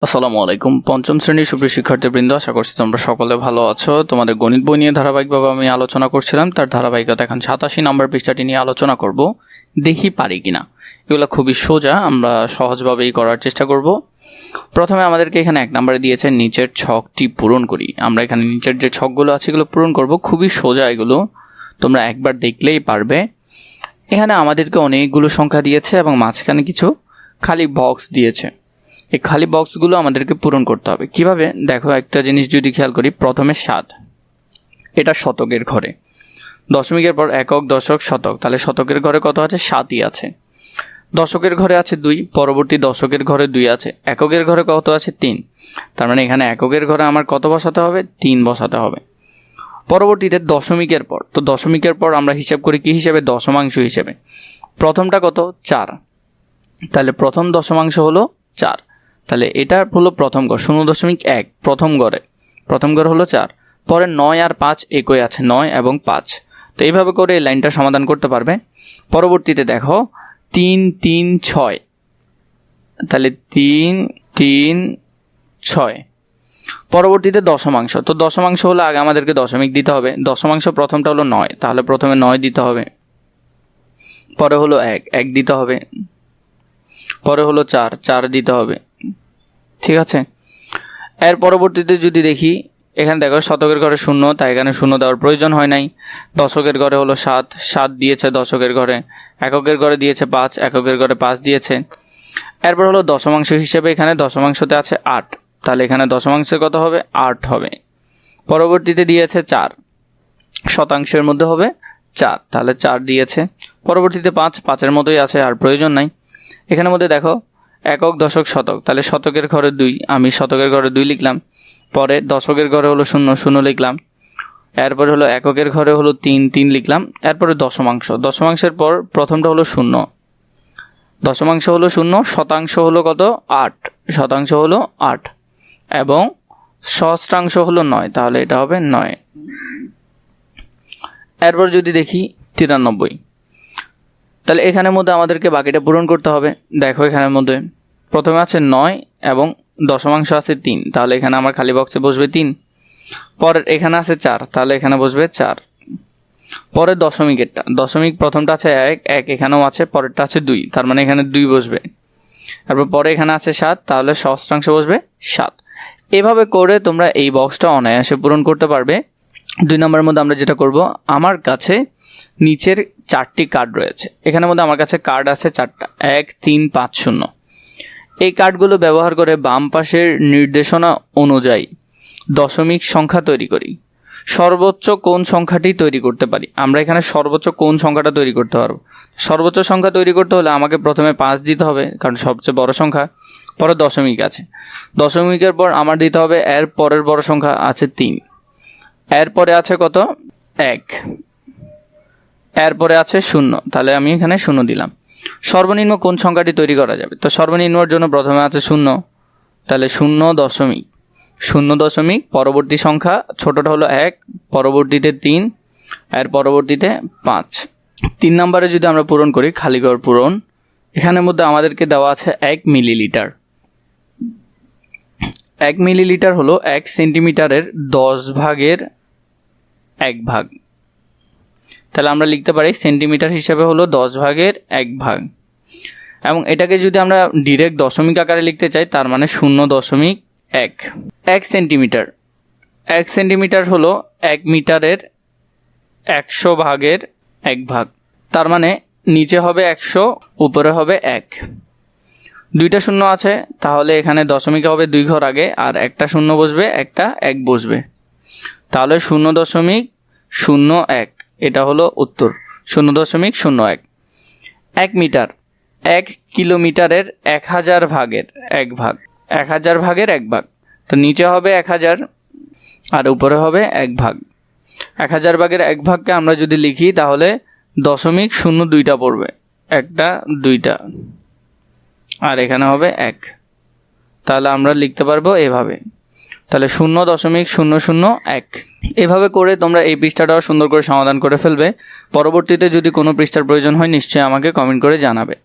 আসসালামু আলাইকুম। পঞ্চম শ্রেণীর সুপ্রিয় শিক্ষার্থীবৃন্দ, আশা করছি তোমরা সকলে ভালো আছো। তোমাদের গণিত বই নিয়ে ধারাবাহিকভাবে আমি আলোচনা করছিলাম, তার ধারাবাহিকতা এখন 87 নম্বর পৃষ্ঠাটি নিয়ে আলোচনা করব। দেখি পারি কিনা। এগুলো খুবই সোজা, আমরা সহজভাবেই করার চেষ্টা করব। প্রথমে আমাদেরকে এখানে 1 নম্বরে দিয়েছে নিচের ছকটি পূরণ করি। আমরা এখানে নিচের যে ছকগুলো আছে এগুলো পূরণ করব। খুবই সোজা, এগুলো তোমরা একবার দেখলেই পারবে। এখানে আমাদেরকে অনেকগুলো সংখ্যা দিয়েছে এবং মাঝখানে কিছু খালি বক্স দিয়েছে। এই খালি বক্সগুলো আমাদেরকে পূরণ করতে হবে। কিভাবে দেখো, একটা জিনিস যদি খেয়াল করি, প্রথমে 7, এটা শতকের ঘরে, দশমিকের পর একক, দশক, শতক, তাহলে শতকের ঘরে কত আছে? 7ই আছে। দশকের ঘরে আছে 2, পরবর্তী দশকের ঘরে 2 আছে। এককের ঘরে কত আছে? 3, তার মানে এখানে এককের ঘরে আমার কত বসাতে হবে? 3 বসাতে হবে। পরবর্তীতে দশমিকের পর, তো দশমিকের পর আমরা হিসাব করি কি হিসাবে? দশমাংশ হিসেবে। প্রথমটা কত? 4, তাহলে প্রথম দশমাংশ হলো 4, তাহলে এটা হলো প্রথম ঘর। 0.1 প্রথম ঘর হলো 4। পরে 9 আর 5 একই আছে, 9 এবং 5। তো এইভাবে করে এই লাইনটা সমাধান করতে পারবে। পরবর্তীতে দেখো 3, 3, 6, তাহলে 3, 3, 6। পরবর্তীতে দশমাংশ, তো দশমাংশ হলো আগে আমাদেরকে দশমিক দিতে হবে। দশমাংশ প্রথমটা হলো 9, তাহলে প্রথমে 9 দিতে হবে। পরে হলো 1, 1 দিতে হবে। পরে হলো 4, 4 দিতে হবে। ঠিক আছে। এর পরবর্তীতে যদি দেখি, এখানে দেখো শতকের ঘরে 0, তাই এখানে 0 দেওয়ার প্রয়োজন হয় নাই। দশকের ঘরে হলো 7, 7 দিয়েছে দশকের ঘরে। এককের ঘরে দিয়েছে 5, এককের ঘরে 5 দিয়েছে। এরপর হলো দশমাংশ হিসেবে, এখানে দশমাংশতে আছে 8, তাহলে এখানে দশমাংশের কত হবে? 8 হবে। পরবর্তীতে দিয়েছে 4, শতাংশের মধ্যে হবে 4, তাহলে 4 দিয়েছে। পরবর্তীতে 5, 5-এর মতোই আছে, আর প্রয়োজন নাই। এখানের মধ্যে দেখো একক, দশক, শতক, তাহলে শতকের ঘরে 2, আমি শতকের ঘরে 2 লিখলাম। পরে দশকের ঘরে হলো 0, 0 লিখলাম। এরপরে হলো এককের ঘরে হলো 3, 3 লিখলাম। এরপরে দশমাংশ, দশমাংশের পর প্রথমটা হলো 0, দশমাংশ হলো 0, শতাংশ হলো কত? 8, শতাংশ হলো 8 এবং সহস্রাংশ হলো 9, তাহলে এটা হবে 9। এরপর যদি দেখি 93, তাহলে এখানের মধ্যে আমাদেরকে বাকিটা পূরণ করতে হবে। দেখো এখানের মধ্যে প্রথমে আছে 9 এবং দশমাংশ আছে 3, তাহলে এখানে আমার খালি বক্সে বসবে 3। পরের এখানে আছে 4, তাহলে এখানে বসবে 4। পরে দশমিকেরটা, দশমিক প্রথমটা আছে 1, 1 এখানেও আছে, পরেরটা আছে 2, তার মানে এখানে 2 বসবে। তারপর পরে এখানে আছে 7, তাহলে সহস্রাংশ বসবে 7। এভাবে করে তোমরা এই বক্সটা অনায়াসে পূরণ করতে পারবে। 2 নম্বরের মধ্যে আমরা যেটা করব, আমার কাছে নিচের 4টি কার্ড রয়েছে। এখানের মধ্যে আমার কাছে কার্ড আছে 4টা, 1, 3, 5, 0। এই কার্ডগুলো ব্যবহার করে বাম পাশের নির্দেশনা অনুযায়ী দশমিক সংখ্যা তৈরি করি। সর্বোচ্চ কোন সংখ্যাটি তৈরি করতে পারি? আমরা এখানে সর্বোচ্চ কোন সংখ্যাটা তৈরি করতে পারবো? সর্বোচ্চ সংখ্যা তৈরি করতে হলে আমাকে প্রথমে 5 দিতে হবে, কারণ সবচেয়ে বড় সংখ্যা। পরে দশমিক আছে, দশমিকের পর আমার দিতে হবে এর পরের বড় সংখ্যা আছে 3। এরপরে আছে কত? 1। এরপরে আছে 0, তাহলে আমি এখানে 0 দিলাম। সর্বনিম্ন কোন সংখ্যাটি তৈরি করা যাবে? তো সর্বনিম্নর জন্য প্রথমে আছে 0, তাহলে 0.0, পরবর্তী সংখ্যা ছোটটা হলো 1, পরবর্তীতে 3, এর পরবর্তীতে 5। 3 নম্বরে যদি আমরা পূরণ করি, খালি ঘর পূরণ, এখানের মধ্যে আমাদেরকে দেওয়া আছে 1 মিলিলিটার। 1 মিলিলিটার হলো 1 সেন্টিমিটারের 10 ভাগের 1 ভাগ। তাহলে আমরা লিখতে পারি সেন্টিমিটার হিসেবে হলো 10 ভাগের 1 ভাগ। এবং এটাকে যদি আমরা ডিরেক্ট দশমিক আকারে লিখতে চাই, তার মানে 0.1। 1 সেন্টিমিটার, 1 সেন্টিমিটার হলো 1 মিটারের 100 ভাগের 1 ভাগ। তার মানে নিচে হবে 100, উপরে হবে 1। 2টা 0 আছে, তাহলে এখানে দশমিকে হবে 2 ঘর আগে, আর একটা 0 বসবে, একটা 1 বসবে। তাহলে 0.01, এটা হলো উত্তর, 0.01। 1 মিটার, 1 কিলোমিটারের 1000 ভাগের 1 ভাগ, 1000 ভাগের 1 ভাগ। তো নিচে হবে 1000 আর উপরে হবে 1 ভাগ। 1000 ভাগের 1 ভাগকে আমরা যদি লিখি, তাহলে 0.02টা পড়বে, একটা 2টা, আর এখানে হবে 1। তাহলে আমরা লিখতে পারবো এভাবে। তাহলে 0.001। এভাবে করে তোমরা এই পৃষ্ঠাটাও সুন্দর করে সমাধান করে ফেলবে। পরবর্তীতে যদি কোনো পৃষ্ঠার প্রয়োজন হয়, নিশ্চয়ই আমাকে কমেন্ট করে জানাবে।